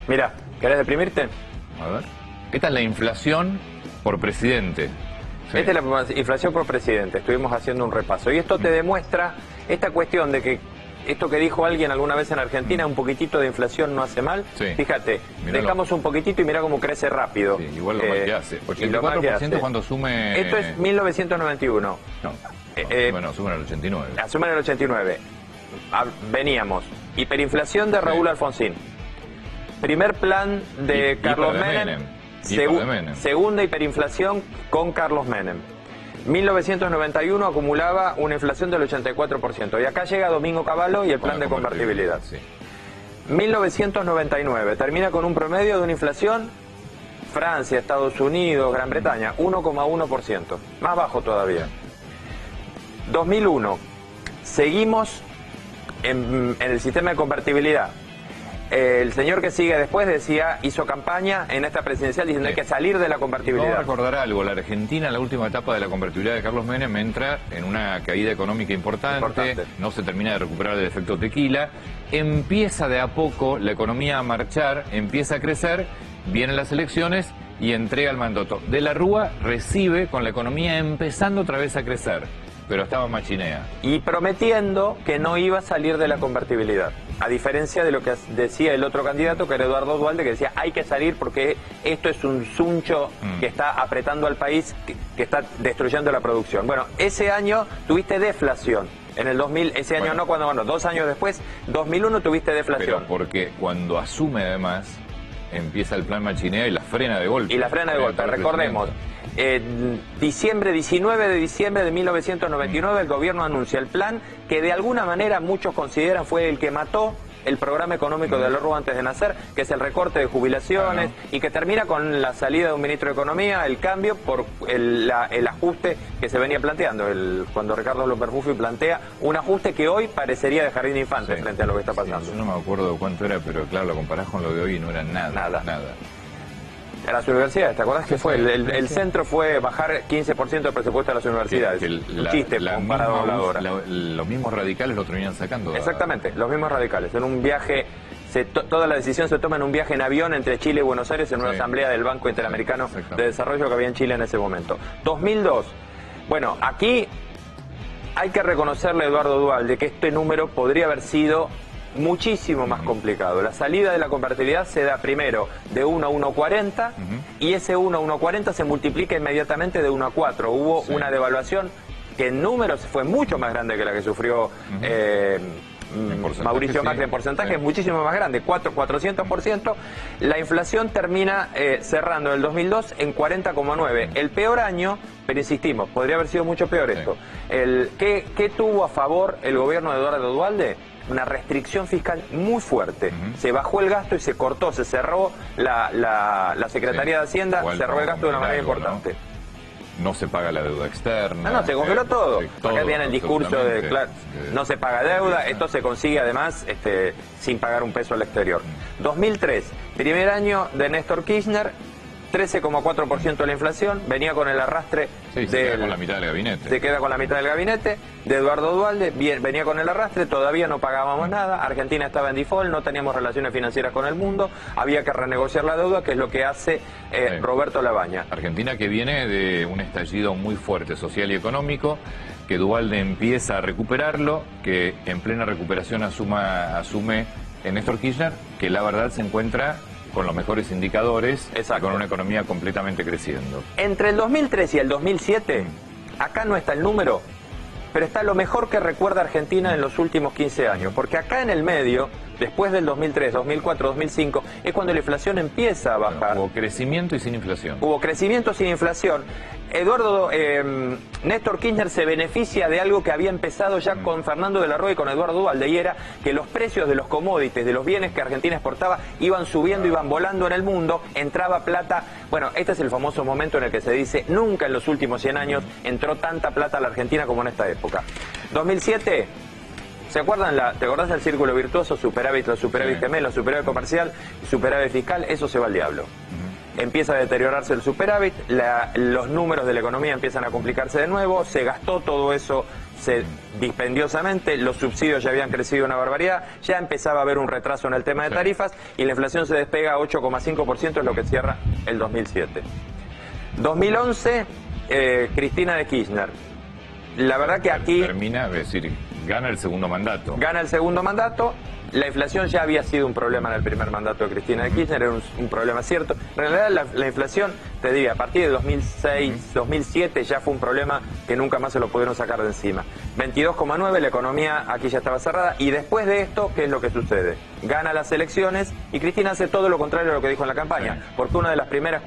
Mira, ¿querés deprimirte? A ver. Esta es la inflación por presidente. Sí. Esta es la inflación por presidente. Estuvimos haciendo un repaso. Y esto te demuestra esta cuestión de que esto que dijo alguien alguna vez en Argentina, un poquitito de inflación no hace mal. Sí. Fíjate, Míralo. Dejamos un poquitito y mira cómo crece rápido. Sí, igual lo mal que hace. Y lo mal que 84% hace. cuando asume... Esto es 1991. No, bueno, asume en el 89. Asumen el 89. Veníamos. Hiperinflación de Raúl Alfonsín. Primer plan de Carlos Menem. Segunda hiperinflación con Carlos Menem. 1991 acumulaba una inflación del 84%. Y acá llega Domingo Cavallo y el plan de convertibilidad. Sí. 1999 termina con un promedio de una inflación, Francia, Estados Unidos, Gran Bretaña, 1,1%. Más bajo todavía. 2001. Seguimos en el sistema de convertibilidad. El señor que sigue después hizo campaña en esta presidencial diciendo que hay que salir de la convertibilidad. Vamos a recordar algo, la Argentina en la última etapa de la convertibilidad de Carlos Menem entra en una caída económica importante. No se termina de recuperar el efecto tequila, empieza de a poco la economía a marchar, empieza a crecer, vienen las elecciones y entrega el mandato. De la Rúa recibe con la economía empezando otra vez a crecer, pero estaba machinea. Y prometiendo que no iba a salir de la convertibilidad. A diferencia de lo que decía el otro candidato, que era Eduardo Duhalde, que decía hay que salir porque esto es un suncho que está apretando al país, que está destruyendo la producción. Bueno, ese año tuviste deflación. En el 2000, ese año no, cuando 2 años después, 2001 tuviste deflación. Pero porque cuando asume además, empieza el plan machinea y la frena de golpe. Y la frena de golpe, recordemos. 19 de diciembre de 1999 el gobierno anuncia el plan que de alguna manera muchos consideran fue el que mató el programa económico de la Rúa antes de nacer, que es el recorte de jubilaciones y que termina con la salida de un ministro de Economía, el cambio por el ajuste que se venía planteando, cuando Ricardo López Buffi plantea un ajuste que hoy parecería de jardín de infantes frente a lo que está pasando. Yo no me acuerdo de cuánto era, pero claro, lo comparás con lo de hoy y no era nada. A las universidades, ¿te acordás que fue? El centro fue bajar 15% del presupuesto de las universidades. Un chiste comparado a ahora. Los mismos radicales lo terminan sacando. Exactamente, los mismos radicales. En un viaje, toda la decisión se toma en un viaje en avión entre Chile y Buenos Aires en una asamblea del Banco Interamericano de Desarrollo que había en Chile en ese momento. 2002. Bueno, aquí hay que reconocerle a Eduardo Duhalde que este número podría haber sido muchísimo más complicado. La salida de la convertibilidad se da primero de 1 a 1,40 y ese 1 a 1,40 se multiplica inmediatamente de 1 a 4. Hubo una devaluación que en números fue mucho más grande que la que sufrió Mauricio Macri en porcentaje, es muchísimo más grande, 400%. La inflación termina cerrando en el 2002 en 40,9. El peor año, pero insistimos, podría haber sido mucho peor esto. ¿Qué tuvo a favor el gobierno de Eduardo Duhalde? Una restricción fiscal muy fuerte. Se bajó el gasto y se cortó, se cerró la Secretaría de Hacienda, cerró el gasto de una manera importante. No se paga la deuda externa. No, se congeló todo. Acá viene el discurso de, claro, no se paga deuda, esto se consigue además sin pagar un peso al exterior. 2003, primer año de Néstor Kirchner, 13,4% de la inflación, venía con el arrastre se queda con la mitad del gabinete. Se queda con la mitad del gabinete de Eduardo Duhalde, venía con el arrastre, todavía no pagábamos nada, Argentina estaba en default, no teníamos relaciones financieras con el mundo, había que renegociar la deuda, que es lo que hace Roberto Labaña. Argentina que viene de un estallido muy fuerte social y económico, que Duhalde empieza a recuperarlo, que en plena recuperación asume Néstor Kirchner, que la verdad se encuentra con los mejores indicadores, con una economía completamente creciendo. Entre el 2003 y el 2007, acá no está el número, pero está lo mejor que recuerda Argentina en los últimos 15 años, porque acá en el medio, después del 2003, 2004, 2005, es cuando la inflación empieza a bajar. Hubo crecimiento y sin inflación. Hubo crecimiento sin inflación. Néstor Kirchner se beneficia de algo que había empezado ya con Fernando de la Rúa y con Eduardo Duhalde, y era que los precios de los commodities, de los bienes que Argentina exportaba, iban subiendo, iban volando en el mundo, entraba plata. Bueno, este es el famoso momento en el que se dice, nunca en los últimos 100 años entró tanta plata a la Argentina como en esta época. 2007... ¿te acordás del círculo virtuoso? Superávit, los superávit gemelos, superávit comercial, superávit fiscal, eso se va al diablo. Empieza a deteriorarse el superávit, los números de la economía empiezan a complicarse de nuevo, se gastó todo eso, dispendiosamente, los subsidios ya habían crecido una barbaridad, ya empezaba a haber un retraso en el tema de tarifas y la inflación se despega a 8,5%, es lo que cierra el 2007. 2011, Cristina de Kirchner. La verdad que aquí... Termina, es decir, gana el segundo mandato. Gana el segundo mandato. La inflación ya había sido un problema en el primer mandato de Cristina de Kirchner, era un problema cierto. En realidad la inflación, te diría, a partir de 2006, 2007 ya fue un problema que nunca más se lo pudieron sacar de encima. 22,9, la economía aquí ya estaba cerrada y después de esto, ¿qué es lo que sucede? Gana las elecciones y Cristina hace todo lo contrario a lo que dijo en la campaña, porque una de las primeras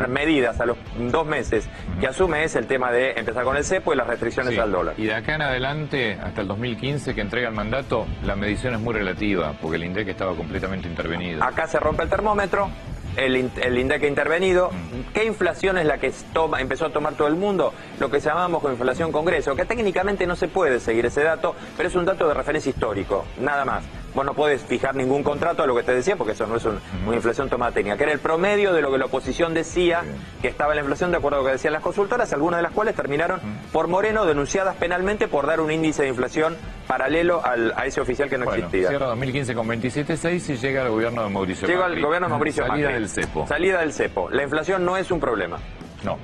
medidas a los 2 meses que asume es el tema de empezar con el cepo y las restricciones al dólar. Y de acá en adelante, hasta el 2015 que entrega el mandato, la medición es muy relativa, porque el INDEC estaba completamente intervenido. Acá se rompe el termómetro, el INDEC ha intervenido. ¿Qué inflación es la que empezó a tomar todo el mundo? Lo que llamamos con inflación Congreso, que técnicamente no se puede seguir ese dato, pero es un dato de referencia histórico, nada más. Vos no podés fijar ningún contrato a lo que te decía, porque eso no es una inflación tomada técnica, que era el promedio de lo que la oposición decía que estaba en la inflación, de acuerdo a lo que decían las consultoras, algunas de las cuales terminaron por Moreno denunciadas penalmente por dar un índice de inflación paralelo a ese oficial que no existía. Cierra 2015 con 27,6 y llega al gobierno de Mauricio Macri. Llega al gobierno de Mauricio Macri. Salida del cepo. Salida del cepo. La inflación no es un problema. No,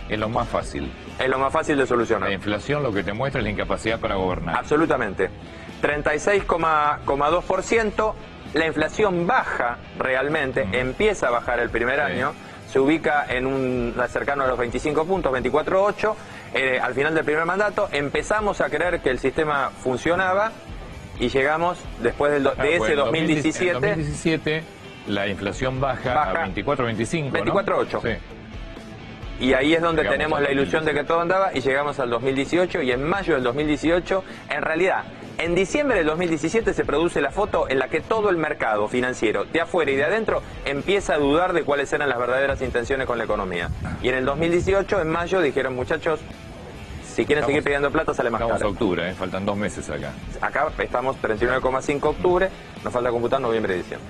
es lo más fácil. Es lo más fácil de solucionar. La inflación lo que te muestra es la incapacidad para gobernar. Absolutamente. 36,2%, la inflación baja realmente, empieza a bajar el primer año, se ubica en cercano a los 25 puntos, 24,8, al final del primer mandato empezamos a creer que el sistema funcionaba y llegamos después de ese 2017... En 2017 la inflación baja a 24, 25, 24,8. ¿no? Sí. Y ahí es donde tenemos la ilusión de que todo andaba y llegamos al 2018 y en mayo del 2018, en realidad, en diciembre del 2017 se produce la foto en la que todo el mercado financiero, de afuera y de adentro, empieza a dudar de cuáles eran las verdaderas intenciones con la economía. Y en el 2018, en mayo, dijeron, muchachos, si quieren seguir pidiendo plata sale más caro. Estamos a octubre, faltan 2 meses acá. Acá estamos 39,5 octubre, nos falta computar noviembre y diciembre.